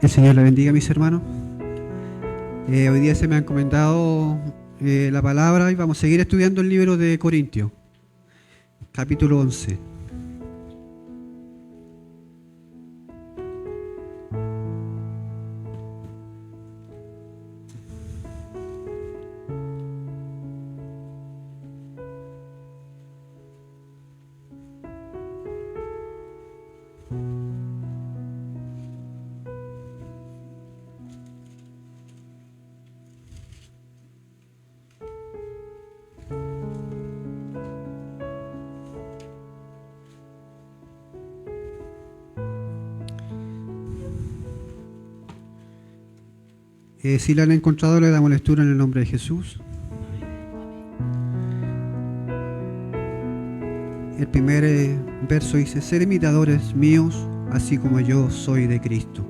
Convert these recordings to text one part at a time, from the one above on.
El Señor le bendiga, mis hermanos. Hoy día se me ha encomendado la palabra y vamos a seguir estudiando el libro de Corintios, capítulo 11. Si la han encontrado, le damos lectura en el nombre de Jesús. El primer verso dice: sed imitadores míos, así como yo soy de Cristo.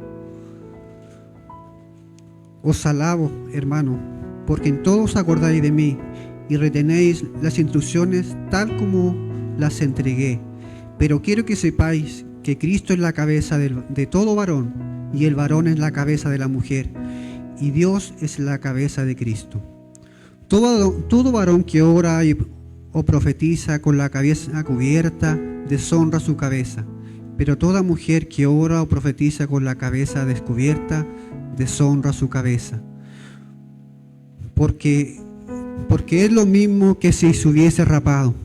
Os alabo, hermano, porque en todo os acordáis de mí y retenéis las instrucciones tal como las entregué. Pero quiero que sepáis que Cristo es la cabeza de todo varón, y el varón es la cabeza de la mujer, y Dios es la cabeza de Cristo. Todo varón que ora o profetiza con la cabeza cubierta deshonra su cabeza, pero toda mujer que ora o profetiza con la cabeza descubierta deshonra su cabeza. Porque es lo mismo que si se hubiese rapado.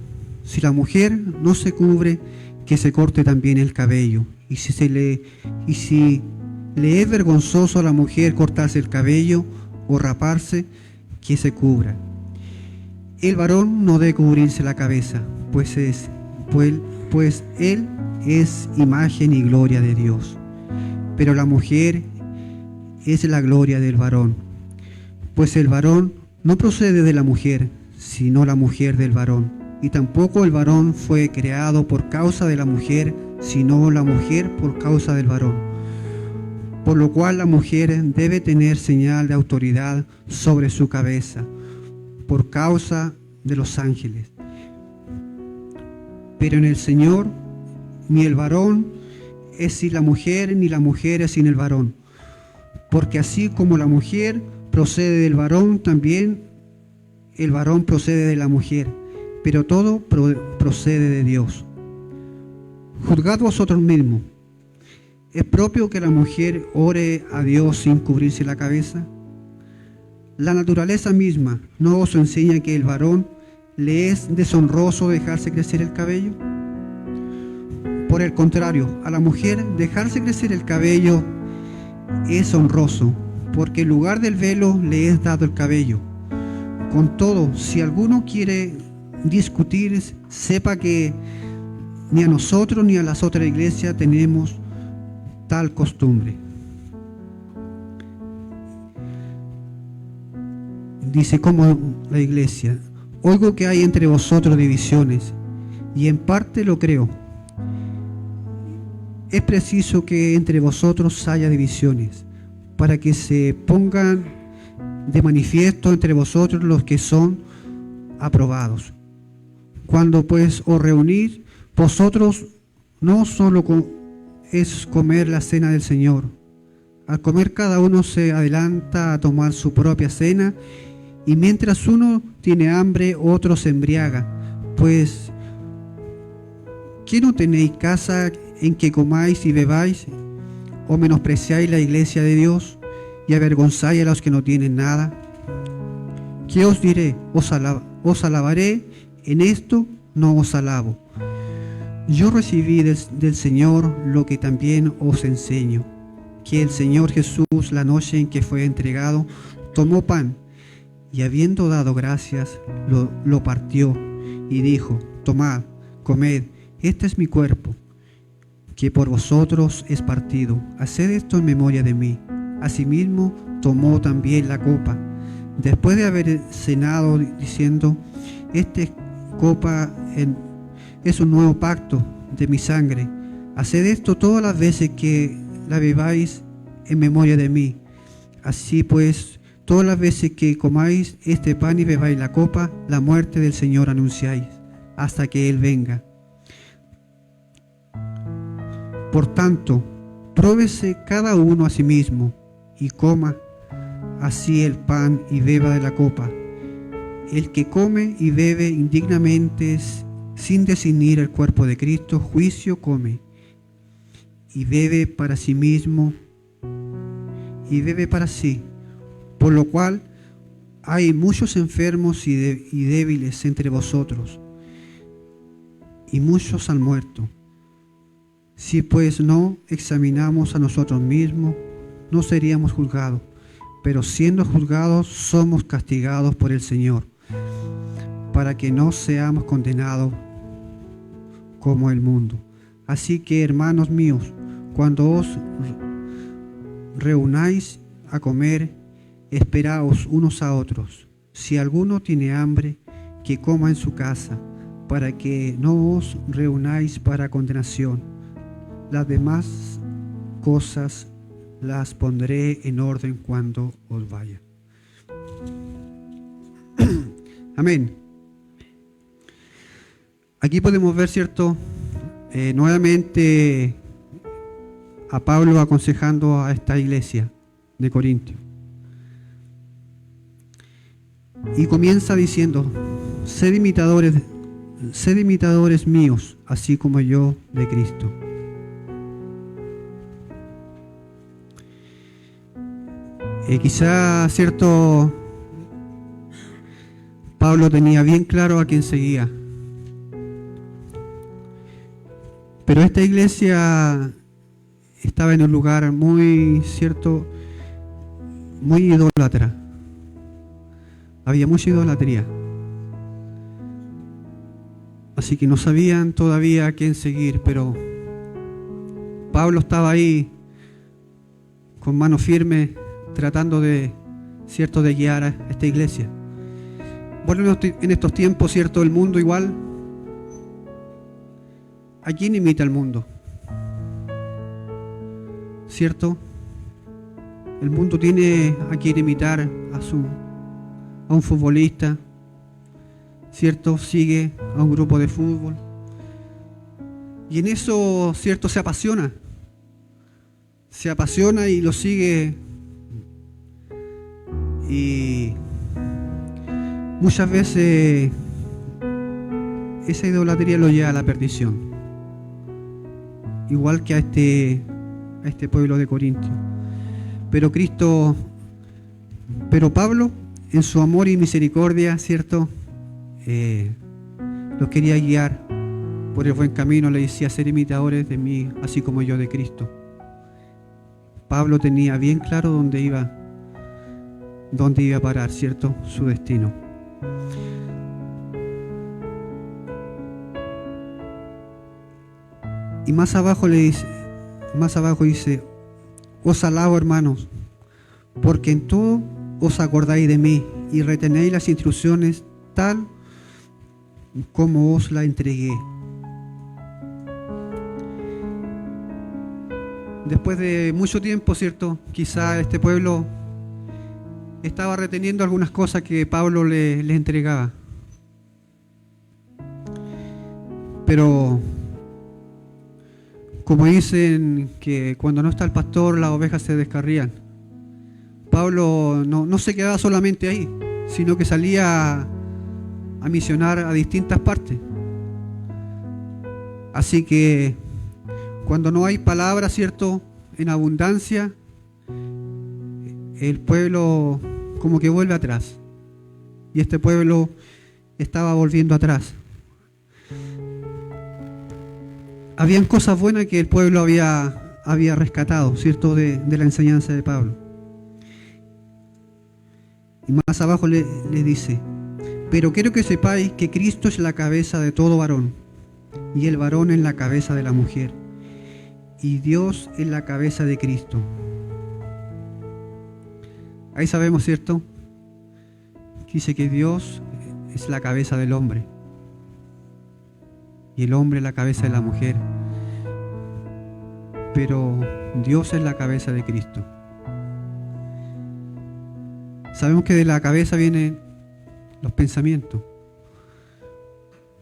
Si la mujer no se cubre, que se corte también el cabello. Y si le es vergonzoso a la mujer cortarse el cabello o raparse, que se cubra. El varón no debe cubrirse la cabeza, pues él es imagen y gloria de Dios. Pero la mujer es la gloria del varón, pues el varón no procede de la mujer, sino la mujer del varón. Y tampoco el varón fue creado por causa de la mujer, sino la mujer por causa del varón. Por lo cual la mujer debe tener señal de autoridad sobre su cabeza, por causa de los ángeles. Pero en el Señor ni el varón es sin la mujer, ni la mujer es sin el varón. Porque así como la mujer procede del varón, también el varón procede de la mujer. Pero todo procede de Dios. Juzgad vosotros mismos. ¿Es propio que la mujer ore a Dios sin cubrirse la cabeza? La naturaleza misma no os enseña que el varón le es deshonroso dejarse crecer el cabello. Por el contrario, a la mujer dejarse crecer el cabello es honroso, porque en lugar del velo le es dado el cabello. Con todo, si alguno quiere discutir, sepa que ni a nosotros ni a las otras iglesias tenemos tal costumbre. Dice como la iglesia: oigo que hay entre vosotros divisiones, y en parte lo creo. Es preciso que entre vosotros haya divisiones, para que se pongan de manifiesto entre vosotros los que son aprobados. Cuando pues os reunís, vosotros no solo es comer la cena del Señor. Al comer cada uno se adelanta a tomar su propia cena, y mientras uno tiene hambre, otro se embriaga. Pues, ¿qué no tenéis casa en que comáis y bebáis? ¿O menospreciáis la iglesia de Dios y avergonzáis a los que no tienen nada? ¿Qué os diré? ¿Os alabaré? En esto no os alabo. Yo recibí del Señor lo que también os enseño, que el Señor Jesús, la noche en que fue entregado, tomó pan, y habiendo dado gracias, lo partió y dijo: tomad, comed, este es mi cuerpo, que por vosotros es partido. Haced esto en memoria de mí. Asimismo, tomó también la copa, después de haber cenado, diciendo: esta copa es un nuevo pacto de mi sangre. Haced esto todas las veces que la bebáis en memoria de mí. Así pues, todas las veces que comáis este pan y bebáis la copa, la muerte del Señor anunciáis, hasta que Él venga. Por tanto, Pruébese cada uno a sí mismo y coma así el pan y beba de la copa. El que come y bebe indignamente sin discernir el cuerpo de Cristo, juicio come y bebe para sí mismo y bebe para sí, por lo cual hay muchos enfermos y débiles entre vosotros, y muchos han muerto. Si pues no examinamos a nosotros mismos, no seríamos juzgados, pero siendo juzgados somos castigados por el Señor, para que no seamos condenados como el mundo. Así que, hermanos míos, cuando os reunáis a comer, esperaos unos a otros. Si alguno tiene hambre, que coma en su casa, para que no os reunáis para condenación. Las demás cosas las pondré en orden cuando os vaya. Amén. Aquí podemos ver, ¿cierto? Nuevamente a Pablo aconsejando a esta iglesia de Corintio. Y comienza diciendo: sed imitadores míos, así como yo de Cristo. Quizá, cierto, Pablo tenía bien claro a quién seguía. Pero esta iglesia estaba en un lugar muy, cierto, muy idólatra. Había mucha idolatría. Así que no sabían todavía a quién seguir, pero Pablo estaba ahí con mano firme, tratando de, cierto, de guiar a esta iglesia. Bueno, en estos tiempos, cierto, el mundo igual. ¿A quién imita el mundo? ¿Cierto? El mundo tiene a quien imitar, a un futbolista, ¿cierto? Sigue a un grupo de fútbol. Y en eso, ¿cierto? Se apasiona y lo sigue. Y muchas veces esa idolatría lo lleva a la perdición. Igual que a este pueblo de Corintio. Pero Pablo, en su amor y misericordia, ¿cierto? Los quería guiar por el buen camino. Le decía: ser imitadores de mí, así como yo de Cristo. Pablo tenía bien claro dónde iba a parar, ¿cierto? Su destino. Y más abajo dice: os alabo, hermanos, porque en todo os acordáis de mí y retenéis las instrucciones tal como os la entregué. Después de mucho tiempo, ¿cierto? Quizá este pueblo estaba reteniendo algunas cosas que Pablo le entregaba. Pero como dicen que cuando no está el pastor, las ovejas se descarrían. Pablo no se quedaba solamente ahí, sino que salía a misionar a distintas partes. Así que cuando no hay palabra, ¿cierto?, en abundancia, el pueblo como que vuelve atrás. Y este pueblo estaba volviendo atrás. Habían cosas buenas que el pueblo había rescatado, ¿cierto?, de la enseñanza de Pablo. Y más abajo le dice: pero quiero que sepáis que Cristo es la cabeza de todo varón, y el varón es la cabeza de la mujer, y Dios es la cabeza de Cristo. Ahí sabemos, ¿cierto?, que dice que Dios es la cabeza del hombre y el hombre es la cabeza de la mujer, pero Dios es la cabeza de Cristo. Sabemos que de la cabeza vienen los pensamientos,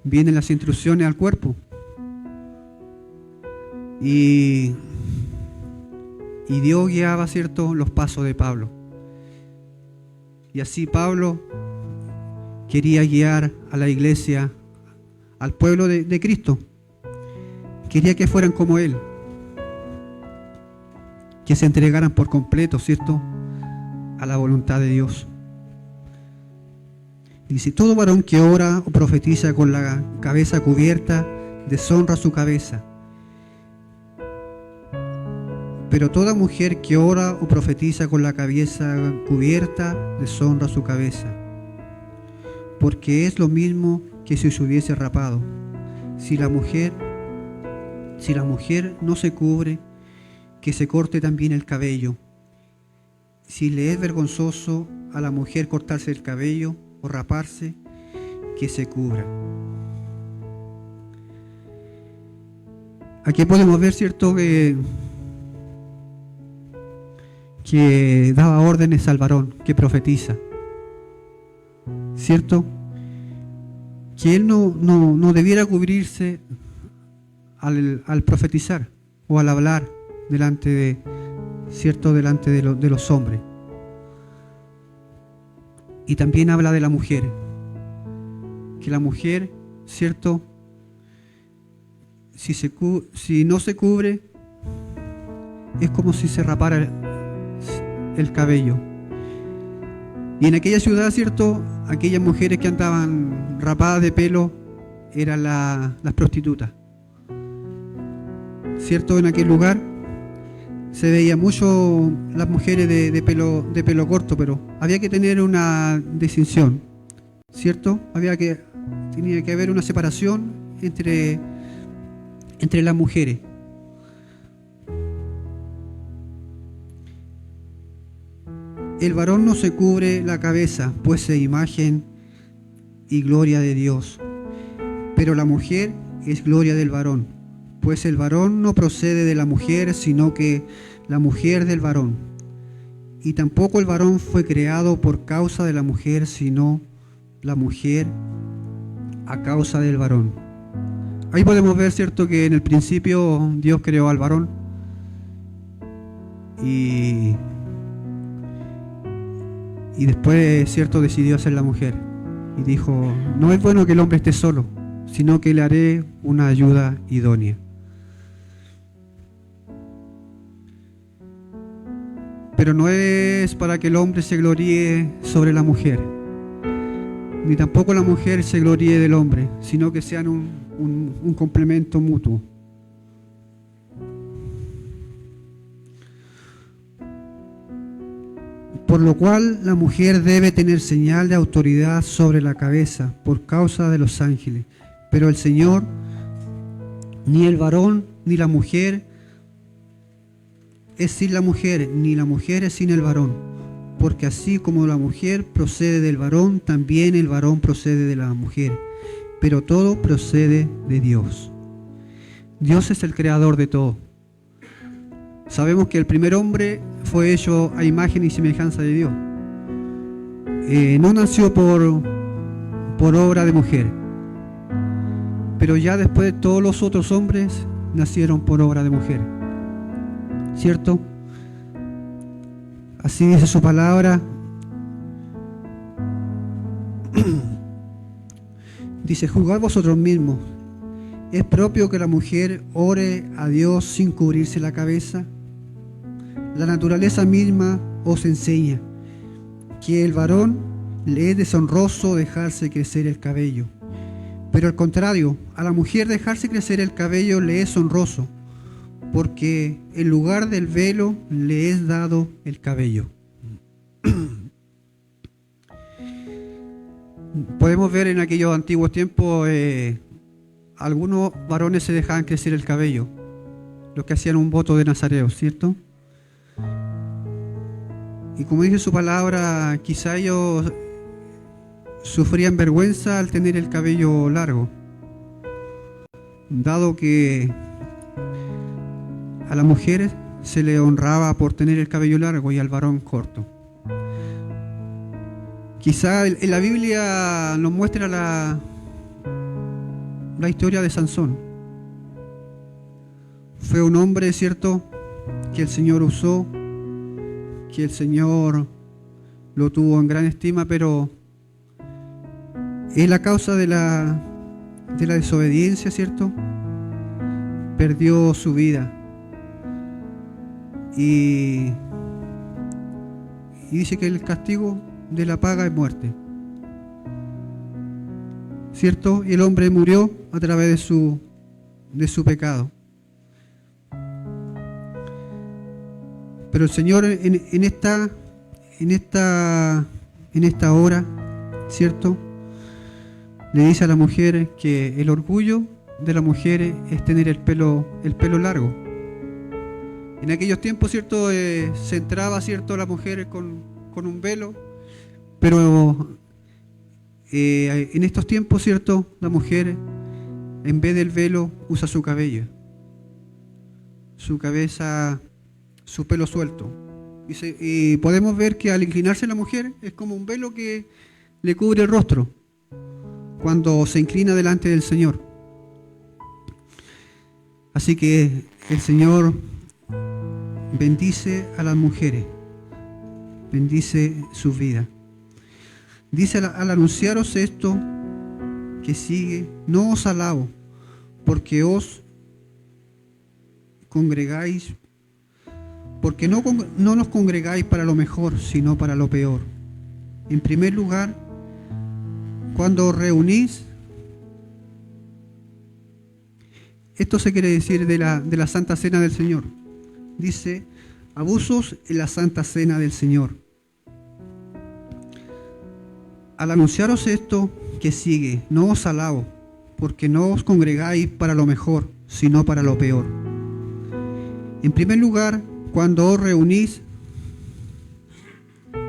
vienen las instrucciones al cuerpo, y y Dios guiaba, ¿cierto?, los pasos de Pablo. Y así Pablo quería guiar a la iglesia, al pueblo de Cristo. Quería que fueran como Él, que se entregaran por completo, ¿cierto?, a la voluntad de Dios. Dice: todo varón que ora o profetiza con la cabeza cubierta, deshonra su cabeza. Pero toda mujer que ora o profetiza con la cabeza cubierta, deshonra su cabeza. Porque es lo mismo que si se hubiese rapado. Si la mujer no se cubre, que se corte también el cabello. Si le es vergonzoso a la mujer cortarse el cabello o raparse, que se cubra. Aquí podemos ver, ¿cierto?, que daba órdenes al varón que profetiza, ¿cierto? Que él no debiera cubrirse al profetizar o al hablar delante de los hombres. Y también habla de la mujer, que la mujer, ¿cierto?, si no se cubre, es como si se rapara el cabello. Y en aquella ciudad, ¿cierto?, aquellas mujeres que andaban rapadas de pelo eran las prostitutas, ¿cierto? En aquel lugar se veía mucho las mujeres de pelo corto, pero había que tener una distinción, ¿cierto? Tenía que haber una separación entre las mujeres. El varón no se cubre la cabeza, pues es imagen y gloria de Dios. Pero la mujer es gloria del varón, pues el varón no procede de la mujer, sino que la mujer del varón. Y tampoco el varón fue creado por causa de la mujer, sino la mujer a causa del varón. Ahí podemos ver, ¿cierto?, que en el principio Dios creó al varón y después, ¿cierto?, decidió hacer la mujer y dijo: no es bueno que el hombre esté solo, sino que le haré una ayuda idónea. Pero no es para que el hombre se gloríe sobre la mujer, ni tampoco la mujer se gloríe del hombre, sino que sean un complemento mutuo. Por lo cual la mujer debe tener señal de autoridad sobre la cabeza por causa de los ángeles. Pero el Señor, ni el varón ni la mujer es sin la mujer, ni la mujer es sin el varón. Porque así como la mujer procede del varón, también el varón procede de la mujer. Pero todo procede de Dios. Dios es el creador de todo. Sabemos que el primer hombre fue hecho a imagen y semejanza de Dios. No nació por obra de mujer, pero ya después todos los otros hombres nacieron por obra de mujer, ¿cierto? Así dice su palabra. Dice: juzgad vosotros mismos. ¿Es propio que la mujer ore a Dios sin cubrirse la cabeza? La naturaleza misma os enseña que el varón le es deshonroso dejarse crecer el cabello. Pero al contrario, a la mujer dejarse crecer el cabello le es honroso, porque en lugar del velo le es dado el cabello. Podemos ver en aquellos antiguos tiempos, algunos varones se dejaban crecer el cabello, los que hacían un voto de nazareo, ¿cierto? Y como dice su palabra, quizá ellos sufrían vergüenza al tener el cabello largo, dado que a las mujeres se le honraba por tener el cabello largo y al varón corto. Quizá en la Biblia nos muestra la historia de Sansón. Fue un hombre, ¿cierto?, que el Señor usó, que el Señor lo tuvo en gran estima, pero él, a causa de la desobediencia, ¿cierto?, perdió su vida. Y dice que el castigo de la paga es muerte, ¿cierto? Y el hombre murió a través de su pecado. Pero el Señor en esta hora, ¿cierto?, le dice a la mujer que el orgullo de la mujer es tener el pelo largo. En aquellos tiempos, ¿cierto?, se entraba, ¿cierto?, la mujer con un velo, pero en estos tiempos, ¿cierto?, la mujer, en vez del velo, usa su cabello, su cabeza, su pelo suelto. Y podemos ver que al inclinarse la mujer es como un velo que le cubre el rostro cuando se inclina delante del Señor. Así que el Señor bendice a las mujeres, bendice su vida. Dice: al anunciaros esto que sigue, no os alabo, porque os congregáis, porque no nos congregáis para lo mejor, sino para lo peor. En primer lugar, cuando os reunís, esto se quiere decir de la Santa Cena del Señor. Dice: abusos en la Santa Cena del Señor. Al anunciaros esto que sigue, no os alabo, porque no os congregáis para lo mejor, sino para lo peor. En primer lugar, cuando os reunís,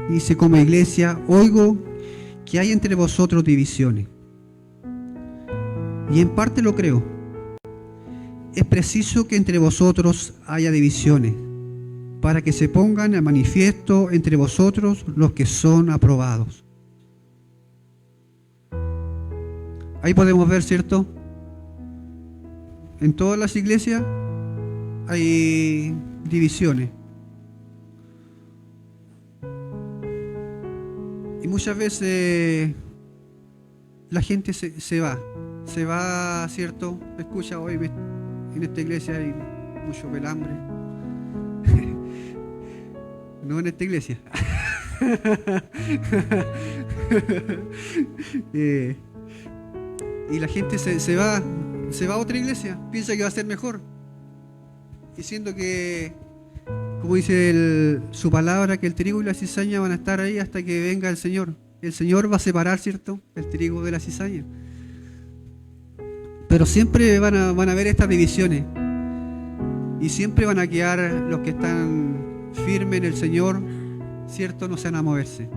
dice, como iglesia, oigo que hay entre vosotros divisiones. Y en parte lo creo. Es preciso que entre vosotros haya divisiones, para que se pongan a manifiesto entre vosotros los que son aprobados. Ahí podemos ver, ¿cierto? En todas las iglesias hay divisiones. Y muchas veces la gente se va, ¿cierto? Escucha, hoy en esta iglesia hay mucho pelambre. No en esta iglesia. Y la gente se va a otra iglesia, piensa que va a ser mejor, diciendo que, como dice su palabra, que el trigo y la cizaña van a estar ahí hasta que venga el Señor. El Señor va a separar, ¿cierto?, el trigo de la cizaña. Pero siempre van a haber estas divisiones, y siempre van a quedar los que están firmes en el Señor, ¿cierto? No se van a moverse.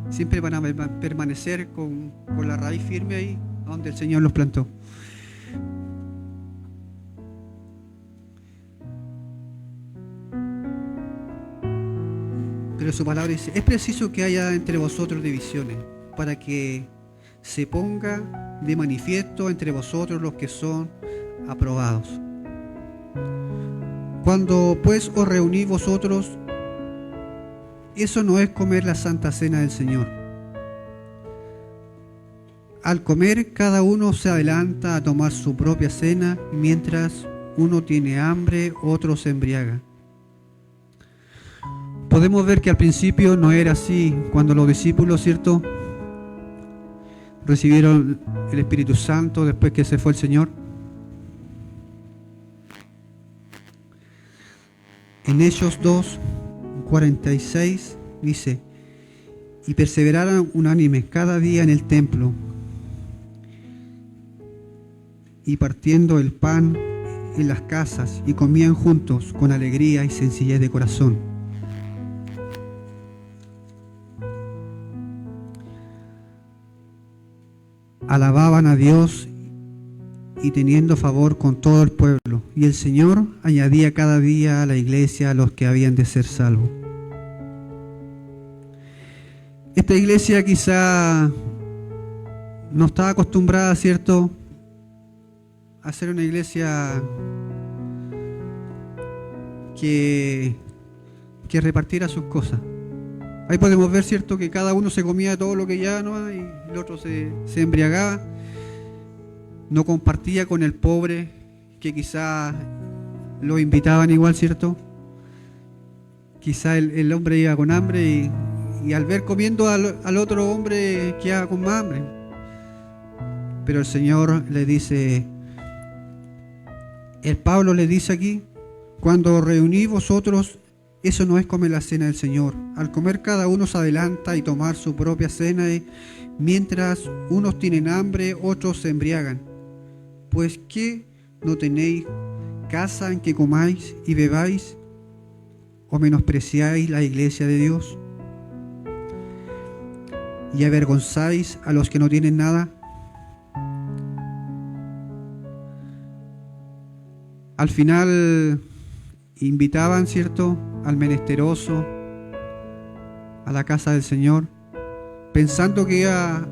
Siempre van a permanecer con la raíz firme ahí donde el Señor los plantó. Pero su palabra dice: es preciso que haya entre vosotros divisiones, para que se ponga de manifiesto entre vosotros los que son aprobados. Cuando pues os reunís vosotros, eso no es comer la Santa Cena del Señor. Al comer, cada uno se adelanta a tomar su propia cena, mientras uno tiene hambre, otro se embriaga. Podemos ver que al principio no era así, cuando los discípulos, ¿cierto?, recibieron el Espíritu Santo después que se fue el Señor. En Hechos 2:46 dice: y perseveraron unánimes cada día en el templo, y partiendo el pan en las casas, y comían juntos con alegría y sencillez de corazón. Alababan a Dios y teniendo favor con todo el pueblo, y el Señor añadía cada día a la iglesia a los que habían de ser salvos. Esta iglesia quizá no estaba acostumbrada, ¿cierto?, a ser una iglesia que repartiera sus cosas. Ahí podemos ver, ¿cierto?, que cada uno se comía todo lo que ya no, y el otro se embriagaba. No compartía con el pobre, que quizá lo invitaban igual, ¿cierto? Quizá el hombre iba con hambre y al ver comiendo al otro hombre quedaba con más hambre. Pero el Señor le dice, el Pablo le dice aquí, cuando reunís vosotros, eso no es comer la cena del Señor. Al comer cada uno se adelanta y tomar su propia cena, y mientras unos tienen hambre, otros se embriagan. Pues ¿qué no tenéis casa en que comáis y bebáis? ¿O menospreciáis la iglesia de Dios? ¿Y avergonzáis a los que no tienen nada? Al final invitaban, ¿cierto?, al menesteroso a la casa del Señor, pensando que iba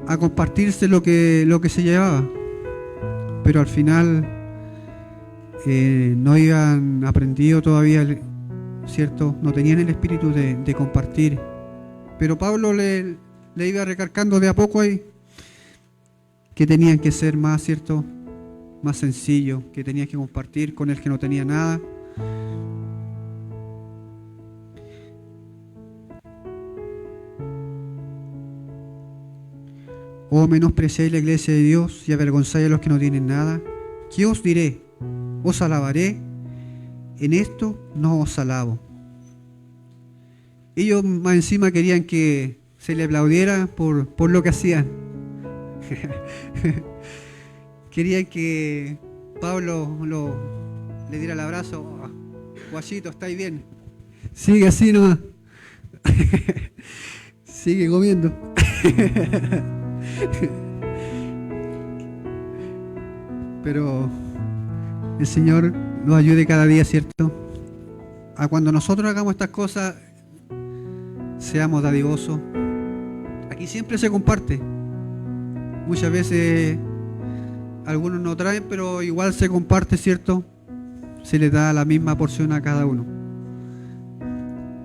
a compartirse lo que se llevaba, pero al final no habían aprendido todavía, ¿cierto? No tenían el espíritu de compartir. Pero Pablo le iba recalcando de a poco ahí que tenían que ser más, ¿cierto?, más sencillo, que tenían que compartir con el que no tenía nada. ¿O menospreciáis la iglesia de Dios y avergonzáis a los que no tienen nada? ¿Qué os diré? ¿Os alabaré? En esto no os alabo. Ellos más encima querían que se le aplaudiera por lo que hacían. Querían que Pablo le diera el abrazo. Oh, guachito, ¿estáis bien? Sigue así nomás. Sigue comiendo. Pero el Señor nos ayude cada día, ¿cierto?, a cuando nosotros hagamos estas cosas, seamos dadivosos. Aquí siempre se comparte. Muchas veces algunos no traen, pero igual se comparte, ¿cierto? Se les da la misma porción a cada uno.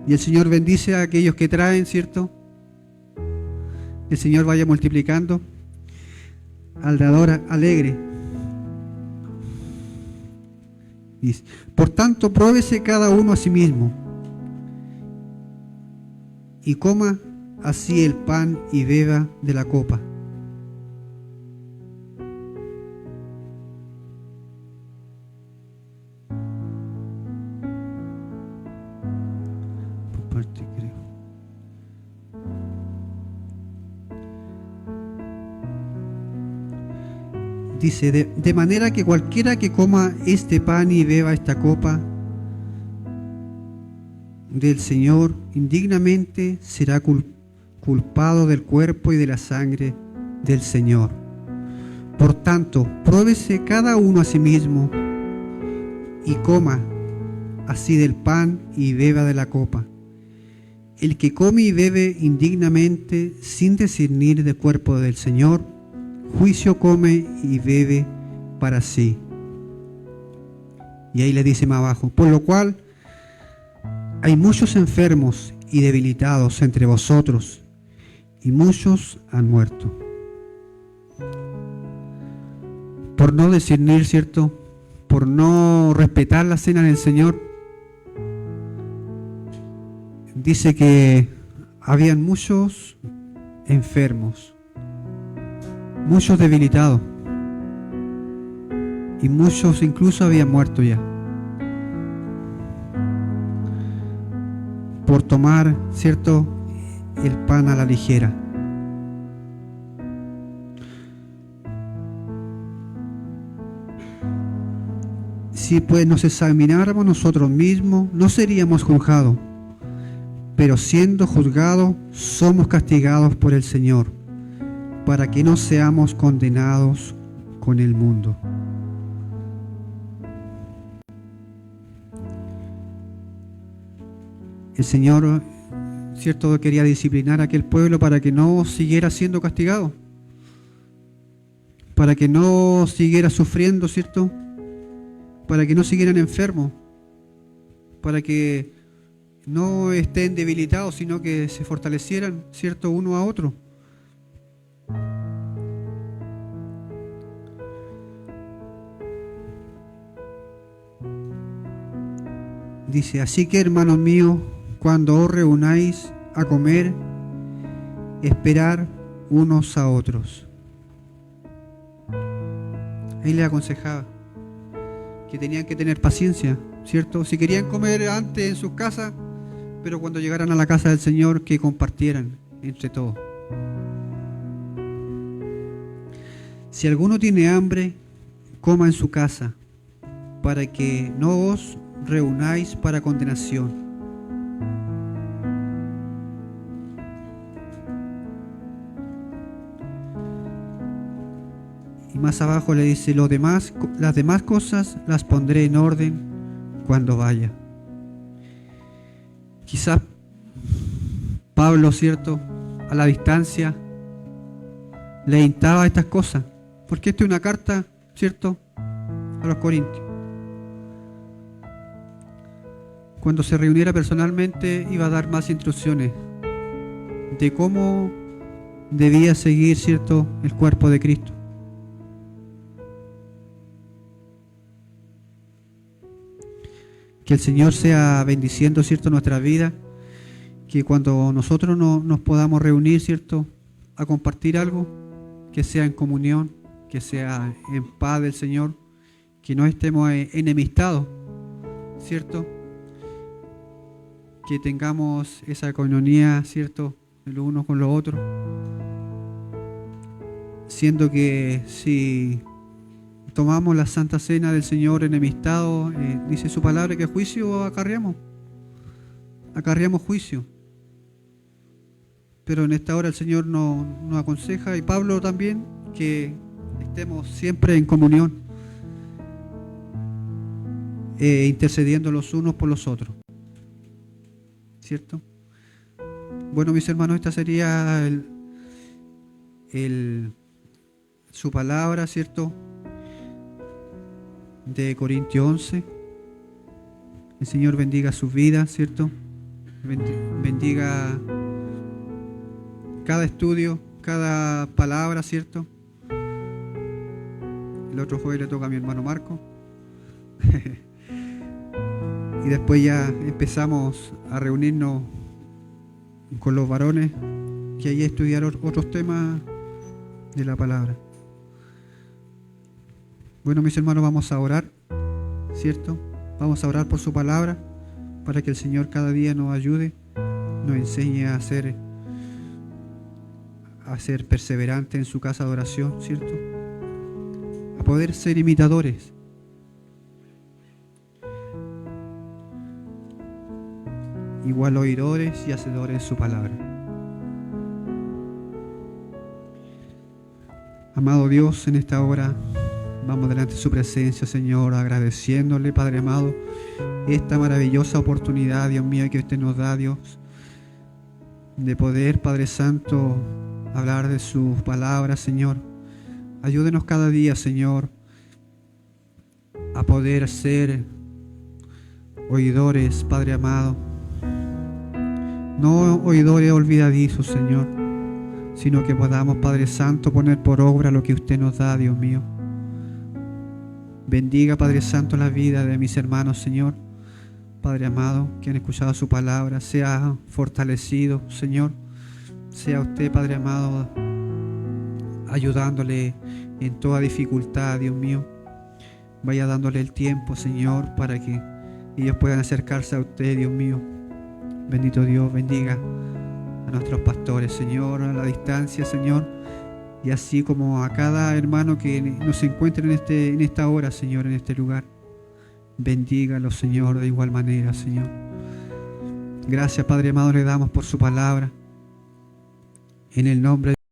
Y el Señor bendice a aquellos que traen, ¿cierto? El Señor vaya multiplicando al dador alegre. Dice, por tanto, pruébese cada uno a sí mismo y coma así el pan y beba de la copa. Por parte, creo. Dice, de manera que cualquiera que coma este pan y beba esta copa del Señor indignamente será culpado del cuerpo y de la sangre del Señor. Por tanto, pruébese cada uno a sí mismo y coma así del pan y beba de la copa. El que come y bebe indignamente sin discernir del cuerpo del Señor, juicio come y bebe para sí. Y ahí le dice más abajo, por lo cual hay muchos enfermos y debilitados entre vosotros, y muchos han muerto. Por no discernir, ¿cierto?, por no respetar la cena del Señor, dice que habían muchos enfermos, muchos debilitados, y muchos incluso habían muerto ya por tomar, ¿cierto?, el pan a la ligera. Si pues nos examináramos nosotros mismos, no seríamos juzgados, pero siendo juzgados, somos castigados por el Señor, para que no seamos condenados con el mundo. El Señor, ¿cierto?, quería disciplinar a aquel pueblo para que no siguiera siendo castigado, para que no siguiera sufriendo, ¿cierto?, para que no siguieran enfermos. para que no estén debilitados, sino que se fortalecieran, ¿cierto?, uno a otro. Dice, así que hermanos míos, cuando os reunáis a comer, esperar unos a otros. Él les aconsejaba que tenían que tener paciencia, ¿cierto? Si querían comer antes en sus casas, pero cuando llegaran a la casa del Señor, que compartieran entre todos. Si alguno tiene hambre, coma en su casa, para que no os reunáis para condenación. Y más abajo le dice, las demás cosas las pondré en orden cuando vaya. Quizás Pablo, ¿cierto?, a la distancia le instaba estas cosas, porque esta es una carta, ¿cierto?, a los Corintios. Cuando se reuniera personalmente iba a dar más instrucciones de cómo debía seguir, ¿cierto?, el cuerpo de Cristo. Que el Señor sea bendiciendo, ¿cierto?, nuestra vida, que cuando nosotros nos podamos reunir, ¿cierto?, a compartir algo, que sea en comunión, que sea en paz del Señor, que no estemos enemistados, ¿cierto?, que tengamos esa coinonía, ¿cierto?, el uno con los otros, siendo que si tomamos la Santa Cena del Señor enemistado, dice su palabra que juicio acarreamos juicio. Pero en esta hora el Señor nos aconseja, y Pablo también, que estemos siempre en comunión, intercediendo los unos por los otros, ¿cierto? Bueno, mis hermanos, esta sería su palabra, ¿cierto?, de Corintios 11. El Señor bendiga sus vidas, ¿cierto? Bendiga cada estudio, cada palabra, ¿cierto? El otro jueves le toca a mi hermano Marco. Y después ya empezamos a reunirnos con los varones, que ahí estudiar otros temas de la palabra. Bueno, mis hermanos, vamos a orar, ¿cierto? Vamos a orar por su palabra, para que el Señor cada día nos ayude, nos enseñe a ser perseverantes en su casa de oración, ¿cierto? A poder ser imitadores. Igual oidores y hacedores de su palabra. Amado Dios, en esta hora vamos delante de su presencia, Señor, agradeciéndole, Padre amado, esta maravillosa oportunidad, Dios mío, que usted nos da, Dios, de poder, Padre Santo, hablar de sus palabras, Señor. Ayúdenos cada día, Señor, a poder ser oidores, Padre amado, no oidores olvidadizos, Señor, sino que podamos, Padre Santo, poner por obra lo que usted nos da, Dios mío. Bendiga, Padre Santo, la vida de mis hermanos, Señor. Padre amado, que han escuchado su palabra, sea fortalecido, Señor. Sea usted, Padre amado, ayudándole en toda dificultad, Dios mío. Vaya dándole el tiempo, Señor, para que ellos puedan acercarse a usted, Dios mío. Bendito Dios, bendiga a nuestros pastores, Señor, a la distancia, Señor. Y así como a cada hermano que nos encuentre en esta hora, Señor, en este lugar. Bendígalo, Señor, de igual manera, Señor. Gracias, Padre amado, le damos por su palabra. En el nombre de